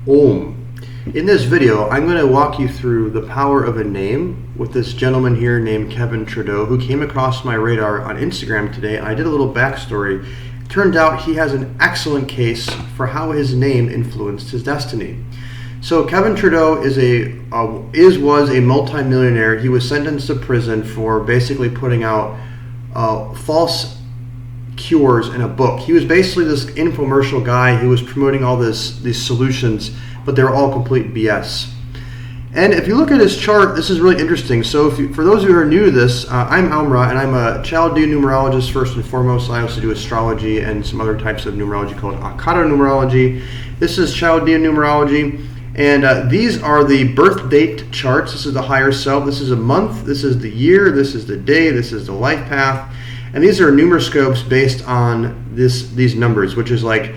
Om. In this video, I'm going to walk you through the power of a name with this gentleman here named Kevin Trudeau, who came across my radar on Instagram today, and I did a little backstory. It turned out he has an excellent case for how his name influenced his destiny. So Kevin Trudeau was a multimillionaire. He was sentenced to prison for basically putting out false cures in a book. He was basically this infomercial guy who was promoting all these solutions, but they were all complete BS. And if you look at his chart, this is really interesting. So for those of you who are new to this, I'm Almra, and I'm a Chaldean numerologist first and foremost. I also do astrology and some other types of numerology called encoded numerology. This is Chaldean numerology, and these are the birth date charts. This is the higher self. This is a month. This is the year. This is the day. This is the life path. And these are numeroscopes based on these numbers, which is like,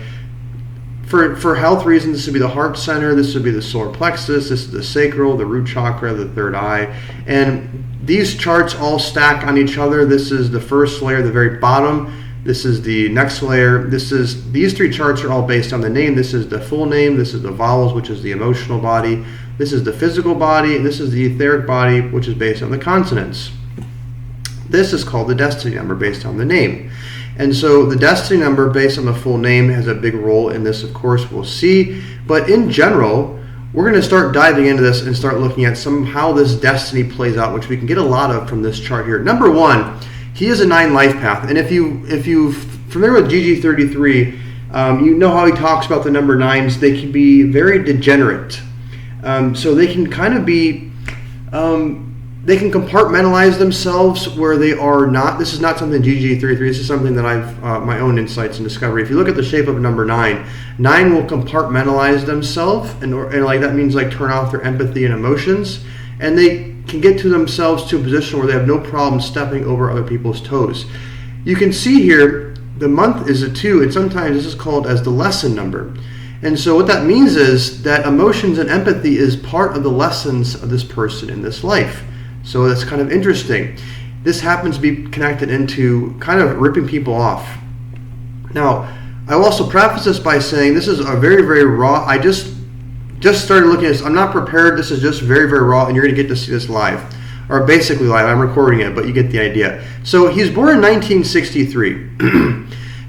for health reasons, this would be the heart center, this would be the solar plexus, this is the sacral, the root chakra, the third eye. And these charts all stack on each other. This is the first layer, the very bottom. This is the next layer. These three charts are all based on the name. This is the full name. This is the vowels, which is the emotional body. This is the physical body. And this is the etheric body, which is based on the consonants. This is called the destiny number based on the name. And so the destiny number based on the full name has a big role in this, of course, we'll see. But in general, we're going to start diving into this and start looking at how this destiny plays out, which we can get a lot of from this chart here. Number one, he is a 9 life path. And if you're familiar with GG33, you know how he talks about the number 9s. They can be very degenerate. So they can kind of be... they can compartmentalize themselves where they are not. This is not something GG33. This is something that I've my own insights and discovery. If you look at the shape of number 9, 9 will compartmentalize themselves, and like that means like turn off their empathy and emotions, and they can get to themselves to a position where they have no problem stepping over other people's toes. You can see here the month is a 2, and sometimes this is called as the lesson number. And so what that means is that emotions and empathy is part of the lessons of this person in this life. So that's kind of interesting. This happens to be connected into kind of ripping people off. Now, I will also preface this by saying this is a very, very raw. I just started looking at this. I'm not prepared. This is just very, very raw, and you're going to get to see this live. Or basically live. I'm recording it, but you get the idea. So he's born in 1963.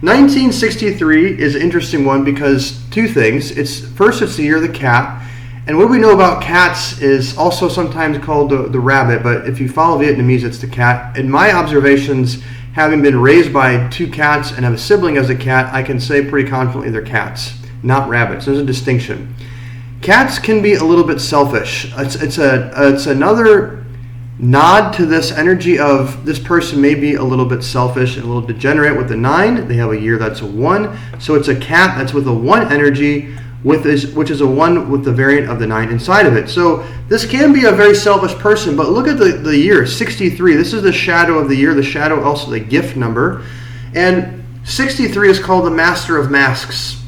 1963 is an interesting one because two things. First, it's the year of the cat. And what we know about cats is also sometimes called the rabbit, but if you follow Vietnamese, it's the cat. In my observations, having been raised by 2 cats and have a sibling as a cat, I can say pretty confidently they're cats, not rabbits. There's a distinction. Cats can be a little bit selfish. It's another nod to this energy of this person may be a little bit selfish and a little degenerate with the 9. They have a year that's a 1. So it's a cat that's with a 1 energy, which is a 1 with the variant of the 9 inside of it. So this can be a very selfish person, but look at the year, 63. This is the shadow of the year, the shadow also the gift number. And 63 is called the Master of Masks.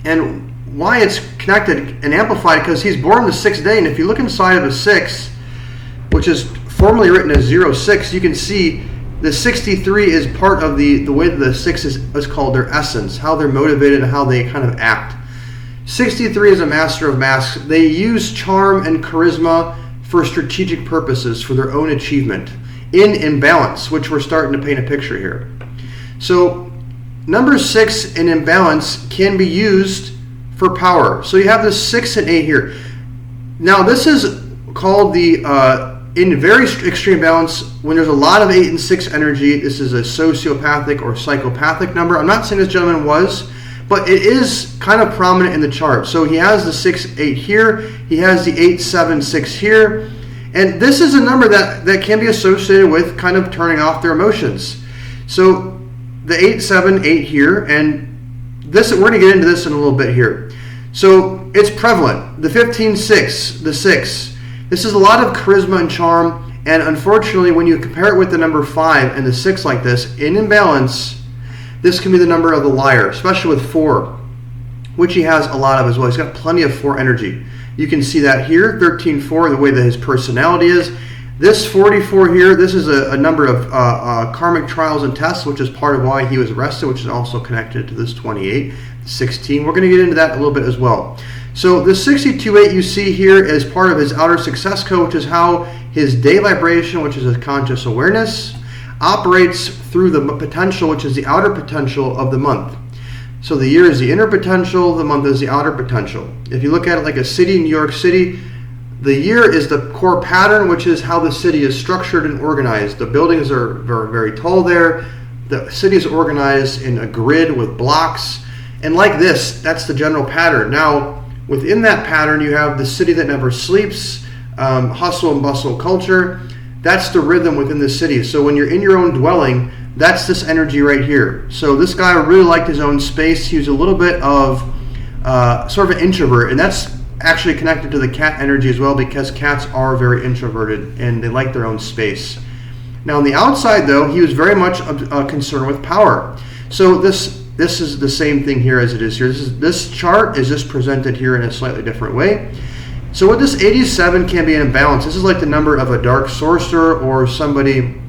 And why it's connected and amplified, because he's born the 6th day, and if you look inside of a 6, which is formally written as 06, you can see the 63 is part of the way that the 6 is called their essence, how they're motivated and how they kind of act. 63 is a master of masks. They use charm and charisma for strategic purposes, for their own achievement, in imbalance, which we're starting to paint a picture here. So number 6 in imbalance can be used for power. So you have this 6 and 8 here. Now this is called the, in very extreme balance, when there's a lot of 8 and 6 energy, this is a sociopathic or psychopathic number. I'm not saying this gentleman was, but it is kind of prominent in the chart. So he has the 6-8 here. He has the 8-7-6 here. And this is a number that can be associated with kind of turning off their emotions. So the 8-7-8 here, and this we're going to get into this in a little bit here. So it's prevalent. The 15-6, the 6. This is a lot of charisma and charm. And unfortunately, when you compare it with the number 5 and the 6 like this, in imbalance, this can be the number of the liar, especially with 4, which he has a lot of as well. He's got plenty of 4 energy. You can see that here, 13-4, the way that his personality is. This 44 here, this is a number of karmic trials and tests, which is part of why he was arrested, which is also connected to this 28, 16. We're going to get into that a little bit as well. So the 62.8 you see here is part of his outer success code, which is how his day vibration, which is a conscious awareness, operates through the potential, which is the outer potential of the month. So the year is the inner potential, the month is the outer potential. If you look at it like a city, New York City, the year is the core pattern, which is how the city is structured and organized. The buildings are very, very tall there. The city is organized in a grid with blocks. And like this, that's the general pattern. Now, within that pattern, you have the city that never sleeps, hustle and bustle culture. That's the rhythm within the city. So when you're in your own dwelling, that's this energy right here. So this guy really liked his own space. He was a little bit of sort of an introvert, and that's actually connected to the cat energy as well, because cats are very introverted and they like their own space. Now on the outside though, he was very much concerned with power. So this is the same thing here as it is here. This chart is just presented here in a slightly different way. So with this 87 can be an imbalance. This is like the number of a dark sorcerer or somebody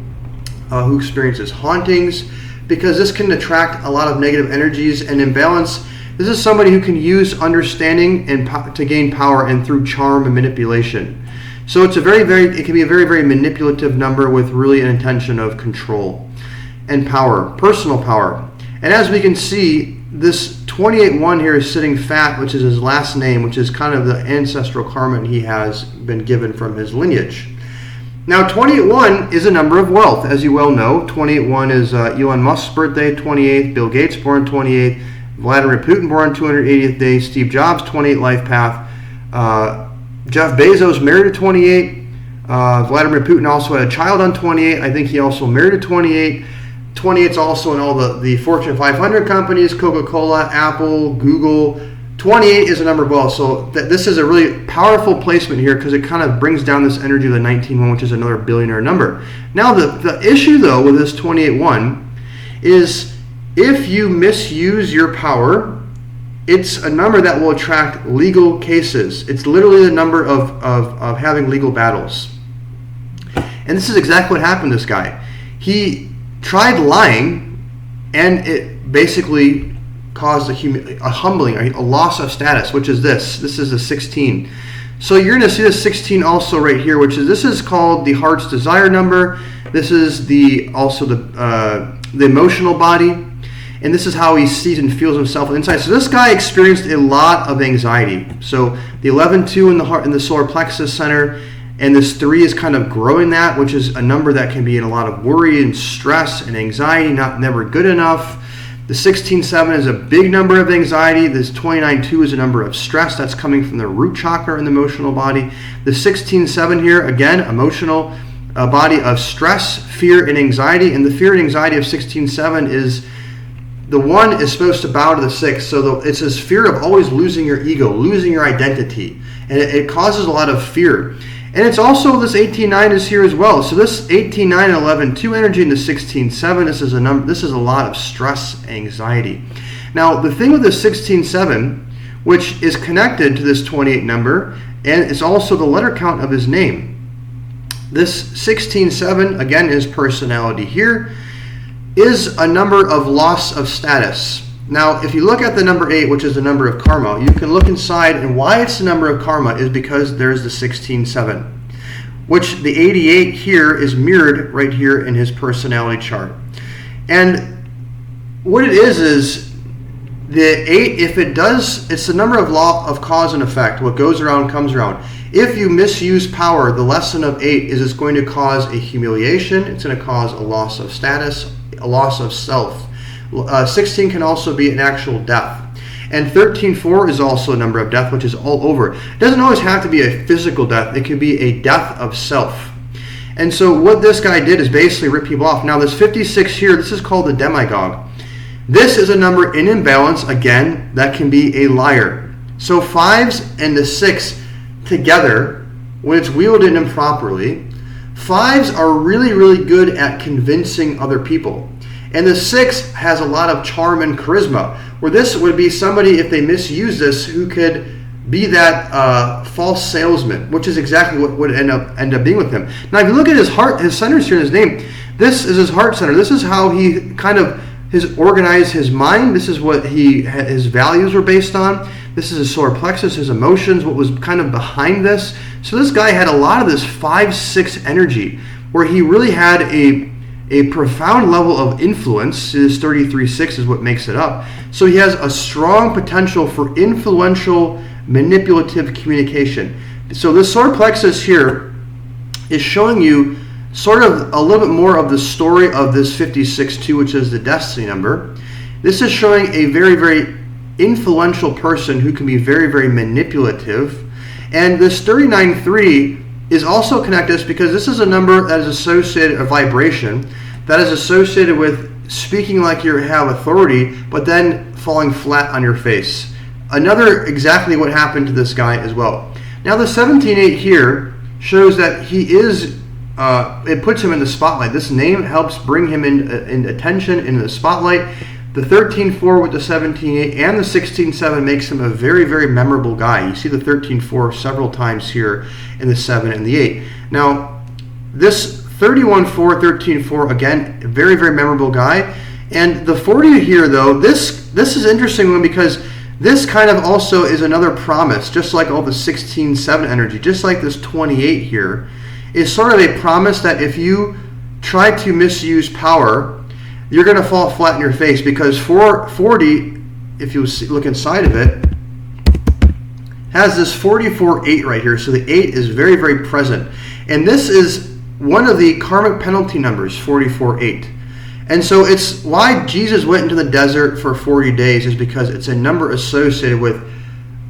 who experiences hauntings, because this can attract a lot of negative energies. And imbalance, this is somebody who can use understanding and to gain power, and through charm and manipulation. So it's it can be a very, very manipulative number with really an intention of control and power, personal power. And as we can see, this 28-1 here is sitting fat, which is his last name, which is kind of the ancestral karma he has been given from his lineage. Now 28-1 is a number of wealth, as you well know. 28-1 is Elon Musk's birthday, 28th, Bill Gates born 28th, Vladimir Putin born 280th day, Steve Jobs 28 life path, Jeff Bezos married at 28, Vladimir Putin also had a child on 28. I think he also married at 28. 28's also in all the Fortune 500 companies, Coca-Cola, Apple, Google. 28 is a number of wealth. So this is a really powerful placement here, because it kind of brings down this energy of the 19-1, which is another billionaire number. Now the issue though with this 28-1 is, if you misuse your power, it's a number that will attract legal cases. It's literally the number of having legal battles. And this is exactly what happened to this guy. He tried lying, and it basically caused a humbling, a loss of status, which is this. This is a 16. So you're going to see the 16 also right here, this is called the heart's desire number. This is also the emotional body. And this is how he sees and feels himself inside. So this guy experienced a lot of anxiety. So the 11-2 in the heart, in the solar plexus center, and this 3 is kind of growing that, which is a number that can be in a lot of worry and stress and anxiety, never good enough. The 16-7 is a big number of anxiety. This 29-2 is a number of stress that's coming from the root chakra in the emotional body. The 16-7 here, again, emotional body of stress, fear, and anxiety. And the fear and anxiety of 16-7 is, the 1 is supposed to bow to the 6. So it's this fear of always losing your ego, losing your identity. And it causes a lot of fear. And it's also, this 18-9 is here as well. So this 18-9 and 11-2 energy and the 16-7, this is a lot of stress, anxiety. Now, the thing with the 16-7, which is connected to this 28 number, and it's also the letter count of his name. This 16-7, again, is personality here, is a number of loss of status. Now, if you look at the number 8, which is the number of karma, you can look inside, and why it's the number of karma is because there's the 16-7, which the 88 here is mirrored right here in his personality chart. And what it is the 8, if it does, it's the number of law of cause and effect. What goes around comes around. If you misuse power, the lesson of 8 is it's going to cause a humiliation, it's going to cause a loss of status, a loss of self. 16 can also be an actual death. And 13-4 is also a number of death, which is all over. It doesn't always have to be a physical death. It could be a death of self. And so what this guy did is basically rip people off. Now this 56 here, this is called the demagogue. This is a number in imbalance, again, that can be a liar. So 5s and the 6 together, when it's wielded improperly, 5s are really, really good at convincing other people. And the 6 has a lot of charm and charisma, where this would be somebody, if they misuse this, who could be that false salesman, which is exactly what would end up being with him. Now, if you look at his heart, his centers here in his name, this is his heart center. This is how he kind of has organized his mind. This is what his values were based on. This is his solar plexus, his emotions, what was kind of behind this. So this guy had a lot of this 5-6 energy, where he really had a profound level of influence. His 33-6 is what makes it up. So he has a strong potential for influential, manipulative communication. So this solar plexus here is showing you sort of a little bit more of the story of this 56-2, which is the destiny number. This is showing a very, very influential person who can be very, very manipulative. And this 39-3 is also connected because this is a number that is associated, a vibration, that is associated with speaking like you have authority, but then falling flat on your face. Another exactly what happened to this guy as well. Now the 17-8 here shows that he is, it puts him in the spotlight. This name helps bring him in attention, in the spotlight. The 13-4 with the 17-8 and the 16-7 makes him a very, very memorable guy. You see the 13-4 several times here in the 7 and the 8. Now, this 31-4, 13-4, again, a very, very memorable guy. And the 40 here, though, this is an interesting one because this kind of also is another promise, just like all the 16-7 energy, just like this 28 here, is sort of a promise that if you try to misuse power, you're going to fall flat in your face, because 40, if you look inside of it, has this 44-8 right here. So the 8 is very, very present. And this is one of the karmic penalty numbers, 44-8. And so it's why Jesus went into the desert for 40 days, is because it's a number associated with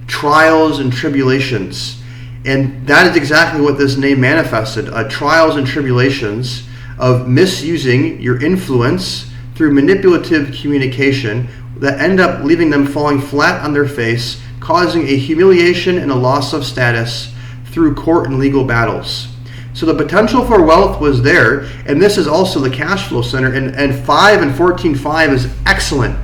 trials and tribulations. And that is exactly what this name manifested, trials and tribulations of misusing your influence through manipulative communication that end up leaving them falling flat on their face, causing a humiliation and a loss of status through court and legal battles. So the potential for wealth was there, and this is also the cash flow center, and 5 and 14-5 is excellent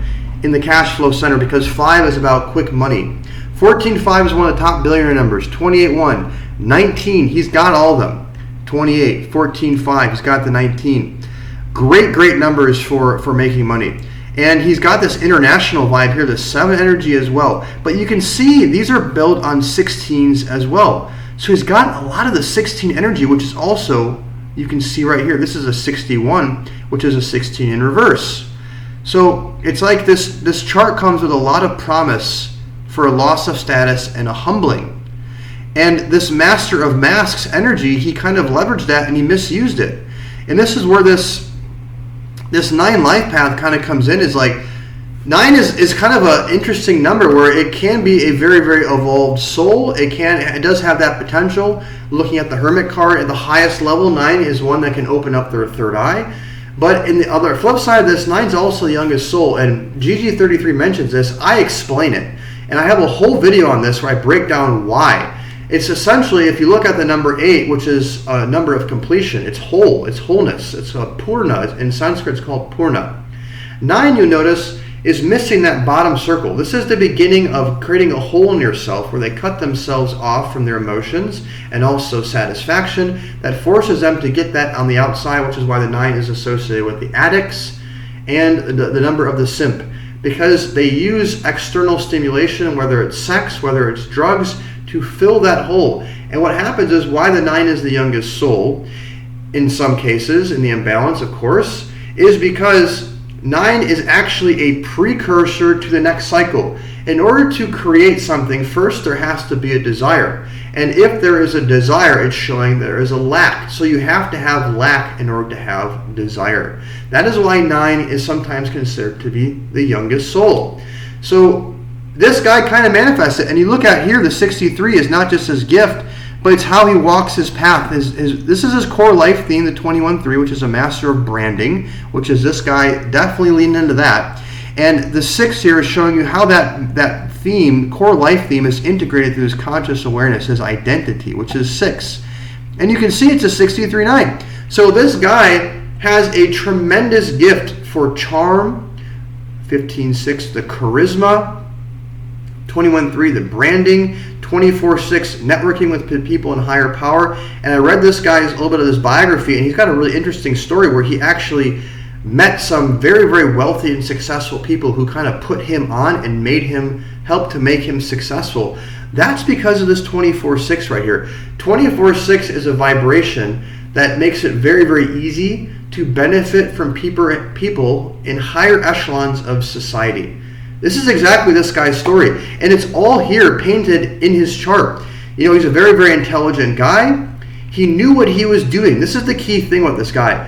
in the cash flow center because 5 is about quick money. 14-5 is one of the top billionaire numbers. 28-1, 19, he's got all of them. 28, 14-5, he's got the 19. Great, great numbers for making money. And he's got this international vibe here, the 7 energy as well. But you can see these are built on 16s as well. So he's got a lot of the 16 energy, which is also, you can see right here, this is a 61, which is a 16 in reverse. So it's like this chart comes with a lot of promise for a loss of status and a humbling. And this master of masks energy, he kind of leveraged that and he misused it. And this is where this 9 life path kind of comes in. Is like 9 is kind of an interesting number where it can be a very, very evolved soul. It does have that potential. Looking at the Hermit card, at the highest level, 9 is one that can open up their third eye. But in the other flip side of this, 9 is also the youngest soul. And GG33 mentions this. I explain it. And I have a whole video on this where I break down why. It's essentially, if you look at the number 8, which is a number of completion, it's whole, it's wholeness, it's a purna. In Sanskrit, it's called purna. 9, you notice, is missing that bottom circle. This is the beginning of creating a hole in yourself where they cut themselves off from their emotions and also satisfaction that forces them to get that on the outside, which is why the 9 is associated with the addicts and the number of the simp, because they use external stimulation, whether it's sex, whether it's drugs, to fill that hole. And what happens is why the 9 is the youngest soul, in some cases, in the imbalance, of course, is because 9 is actually a precursor to the next cycle. In order to create something, first there has to be a desire. And if there is a desire, it's showing there is a lack. So you have to have lack in order to have desire. That is why 9 is sometimes considered to be the youngest soul. So this guy kind of manifests it. And you look at here, the 63 is not just his gift, but it's how he walks his path. This is his core life theme, the 21-3, which is a master of branding, which is this guy definitely leaning into that. And the 6 here is showing you how that theme, core life theme, is integrated through his conscious awareness, his identity, which is 6. And you can see it's a 63-9. So this guy has a tremendous gift for charm, 15-6, the charisma, 21-3, the branding, 24-6, networking with people in higher power. And I read this guy's a little bit of his biography, and he's got a really interesting story where he actually met some very, very wealthy and successful people who kind of put him on and made him, helped to make him successful. That's because of this 24/6 right here. 24/6 is a vibration that makes it very, very easy to benefit from people in higher echelons of society. This is exactly this guy's story, and it's all here painted in his chart. You know, he's a very, very intelligent guy. He knew what he was doing. This is the key thing with this guy.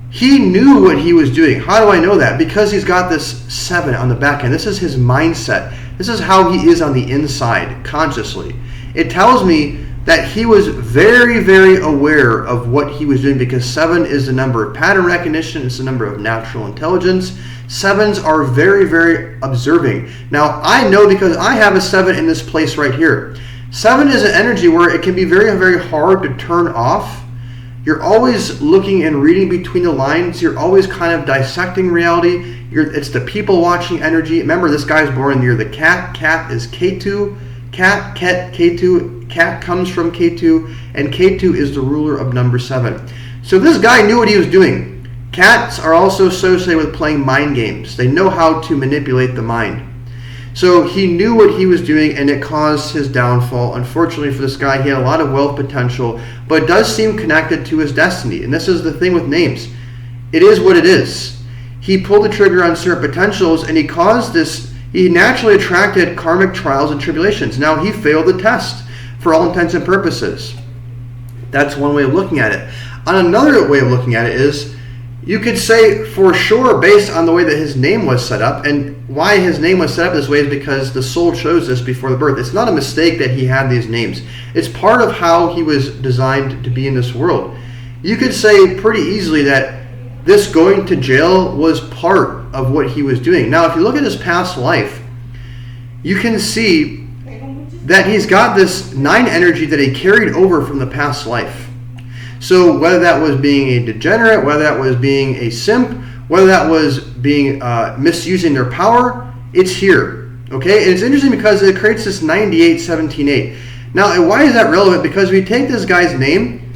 He knew what he was doing. How do I know that? Because he's got this 7 on the back end. This is his mindset. This is how he is on the inside, consciously. It tells me that he was very, very aware of what he was doing, because 7 is the number of pattern recognition. It's the number of natural intelligence. 7s are very, very observing. Now, I know because I have a 7 in this place right here. 7 is an energy where it can be very, very hard to turn off. You're always looking and reading between the lines. You're always kind of dissecting reality. It's the people watching energy. Remember, this guy's born near the cat. Cat is K2. Cat, K2. Cat comes from K2. And K2 is the ruler of number 7. So this guy knew what he was doing. Cats are also associated with playing mind games. They know how to manipulate the mind. So he knew what he was doing, and it caused his downfall. Unfortunately for this guy, he had a lot of wealth potential, but it does seem connected to his destiny. And this is the thing with names. It is what it is. He pulled the trigger on certain potentials, and he caused this. He naturally attracted karmic trials and tribulations. Now, he failed the test for all intents and purposes. That's one way of looking at it. On another way of looking at it is, you could say for sure, based on the way that his name was set up, and why his name was set up this way is because the soul chose this before the birth. It's not a mistake that he had these names. It's part of how he was designed to be in this world. You could say pretty easily that this going to jail was part of what he was doing. Now, if you look at his past life, you can see that he's got this 9 energy that he carried over from the past life. So whether that was being a degenerate, whether that was being a simp, whether that was being misusing their power, it's here. Okay, and it's interesting because it creates this 98-17-8. Now, why is that relevant? Because we take this guy's name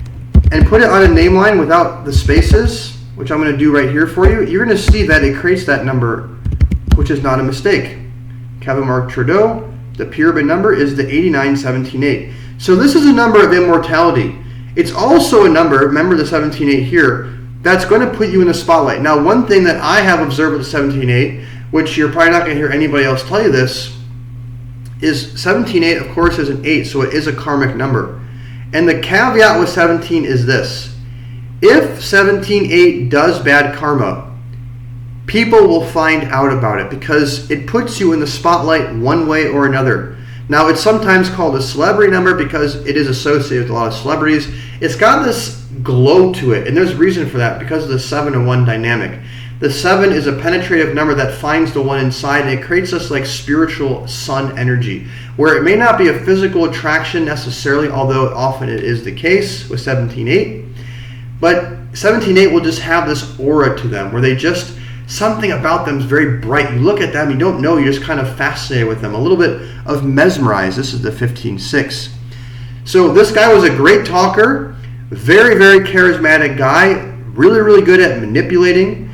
and put it on a name line without the spaces, which I'm going to do right here for you. You're going to see that it creates that number, which is not a mistake. Kevin Mark Trudeau, the pyramid number is the 89-17-8. So this is a number of immortality. It's also a number, remember the 17-8 here, that's going to put you in the spotlight. Now, one thing that I have observed with the 17-8, which you're probably not going to hear anybody else tell you this, is 17-8, of course, is an 8, so it is a karmic number. And the caveat with 17 is this. If 17-8 does bad karma, people will find out about it because it puts you in the spotlight one way or another. Now, it's sometimes called a celebrity number because it is associated with a lot of celebrities. It's got this glow to it, and there's reason for that because of the 7 and 1 dynamic. The 7 is a penetrative number that finds the 1 inside, and it creates this like spiritual sun energy, where it may not be a physical attraction necessarily, although often it is the case with 17-8. But 17-8 will just have this aura to them, where they just, something about them is very bright. You look at them, you don't know, you're just kind of fascinated with them. A little bit of mesmerized. This is the 15-6. So this guy was a great talker, very, very charismatic guy, really, really good at manipulating,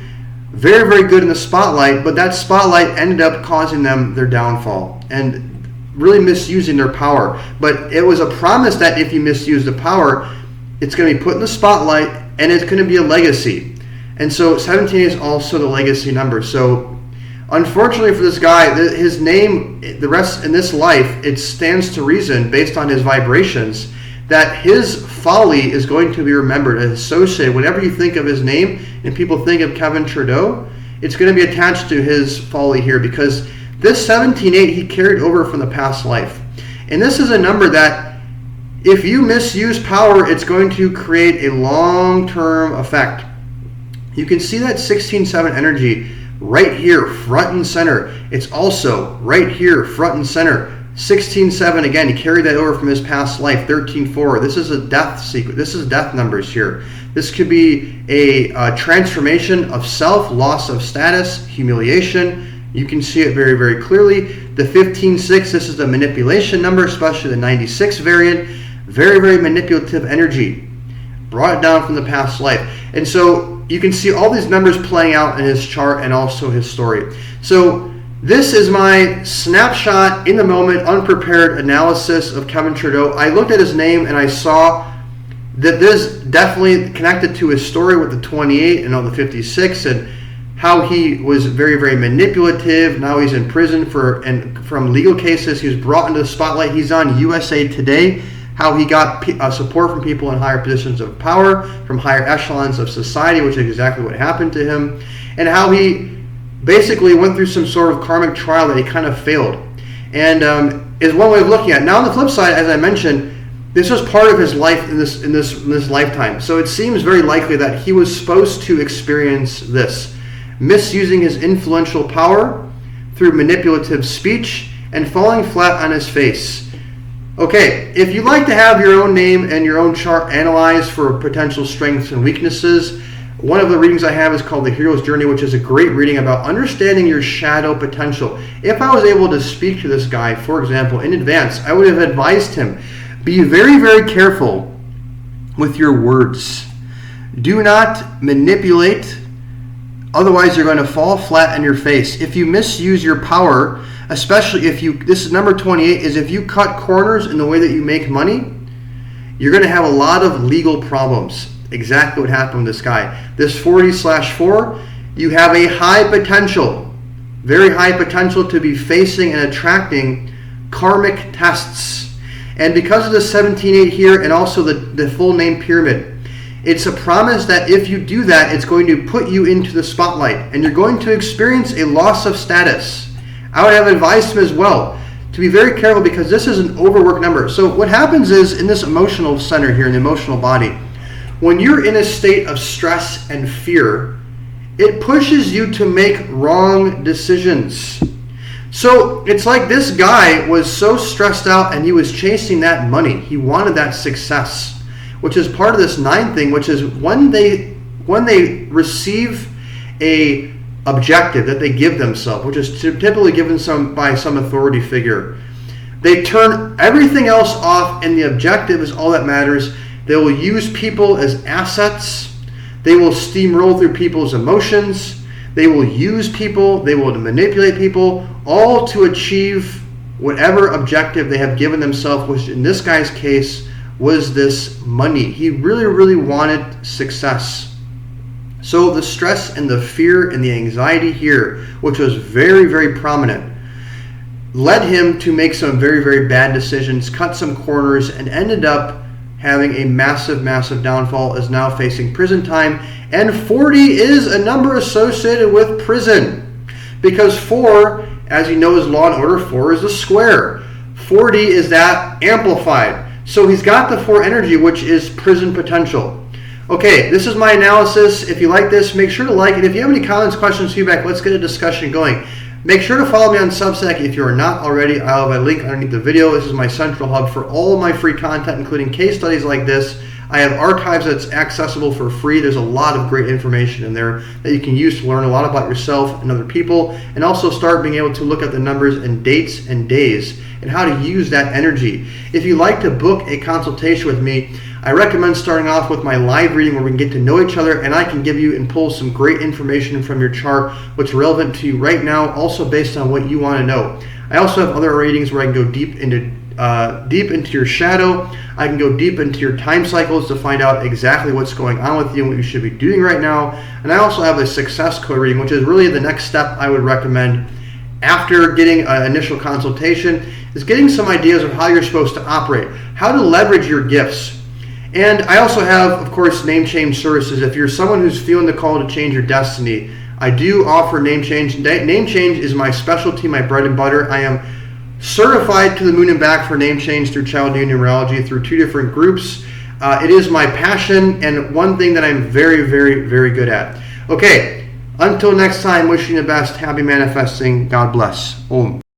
very, very good in the spotlight, but that spotlight ended up causing them their downfall and really misusing their power. But it was a promise that if you misuse the power, it's going to be put in the spotlight and it's going to be a legacy. And so 17 is also the legacy number. So unfortunately for this guy, his name, the rest in this life, it stands to reason based on his vibrations that his folly is going to be remembered and associated. Whenever you think of his name and people think of Kevin Trudeau, it's going to be attached to his folly here because this 17-8 he carried over from the past life. And this is a number that if you misuse power, it's going to create a long-term effect. You can see that 16-7 energy right here, front and center. It's also right here, front and center. 16-7, again, he carried that over from his past life. 13-4, this is a death sequence. This is death numbers here. This could be a transformation of self, loss of status, humiliation. You can see it very, very clearly. The 15-6, this is the manipulation number, especially the 96 variant. Very, very manipulative energy. Brought it down from the past life. And so you can see all these numbers playing out in his chart and also his story. So this is my snapshot in the moment, unprepared analysis of Kevin Trudeau. I looked at his name and I saw that this definitely connected to his story with the 28 and all the 56 and how he was very, very manipulative. Now he's in prison from legal cases. He was brought into the spotlight. He's on USA Today, how he got support from people in higher positions of power, from higher echelons of society, which is exactly what happened to him, and how he basically went through some sort of karmic trial that he kind of failed. And is one way of looking at it. Now on the flip side, as I mentioned, this was part of his life in this lifetime. So it seems very likely that he was supposed to experience this, misusing his influential power through manipulative speech and falling flat on his face. Okay, if you'd like to have your own name and your own chart analyzed for potential strengths and weaknesses, one of the readings I have is called The Hero's Journey, which is a great reading about understanding your shadow potential. If I was able to speak to this guy, for example, in advance, I would have advised him, be very, very careful with your words. Do not manipulate, otherwise you're going to fall flat on your face. If you misuse your power, especially if you, this is number 28, is if you cut corners in the way that you make money, you're going to have a lot of legal problems. Exactly what happened with this guy. This 40/4, you have a high potential, very high potential to be facing and attracting karmic tests. And because of the 17/8 here and also the full name pyramid, it's a promise that if you do that, it's going to put you into the spotlight and you're going to experience a loss of status. I would have advised him as well to be very careful because this is an overworked number. So what happens is in this emotional center here, in the emotional body, when you're in a state of stress and fear, it pushes you to make wrong decisions. So it's like this guy was so stressed out and he was chasing that money. He wanted that success, which is part of this 9 thing, which is when they receive a objective that they give themselves, which is typically given by some authority figure, they turn everything else off and the objective is all that matters. They will use people as assets. They will steamroll through people's emotions. They will use people. They will manipulate people, all to achieve whatever objective they have given themselves, which in this guy's case was this money. He really, really wanted success. So the stress and the fear and the anxiety here, which was very, very prominent, led him to make some very, very bad decisions, cut some corners, and ended up having a massive, massive downfall, is now facing prison time. And 40 is a number associated with prison because 4, as you know, is law and order. 4 is a square. 40 is that amplified. So he's got the 4 energy, which is prison potential. Okay, this is my analysis. If you like this, make sure to like it. If you have any comments, questions, feedback, let's get a discussion going. Make sure to follow me on Substack if you are not already. I'll have a link underneath the video. This is my central hub for all of my free content, including case studies like this. I have archives that's accessible for free. There's a lot of great information in there that you can use to learn a lot about yourself and other people, and also start being able to look at the numbers and dates and days and how to use that energy. If you'd like to book a consultation with me, I recommend starting off with my live reading where we can get to know each other and I can give you and pull some great information from your chart, what's relevant to you right now, also based on what you want to know. I also have other readings where I can go deep into your shadow. I can go deep into your time cycles to find out exactly what's going on with you and what you should be doing right now. And I also have a success code reading, which is really the next step I would recommend after getting an initial consultation, is getting some ideas of how you're supposed to operate, how to leverage your gifts. And I also have, of course, name change services. If you're someone who's feeling the call to change your destiny, I do offer name change. Name change is my specialty, my bread and butter. I am certified to the moon and back for name change through Chaldea Numerology through 2 different groups. It is my passion and one thing that I'm very, very, very good at. Okay, until next time, wishing you the best. Happy manifesting. God bless. Om.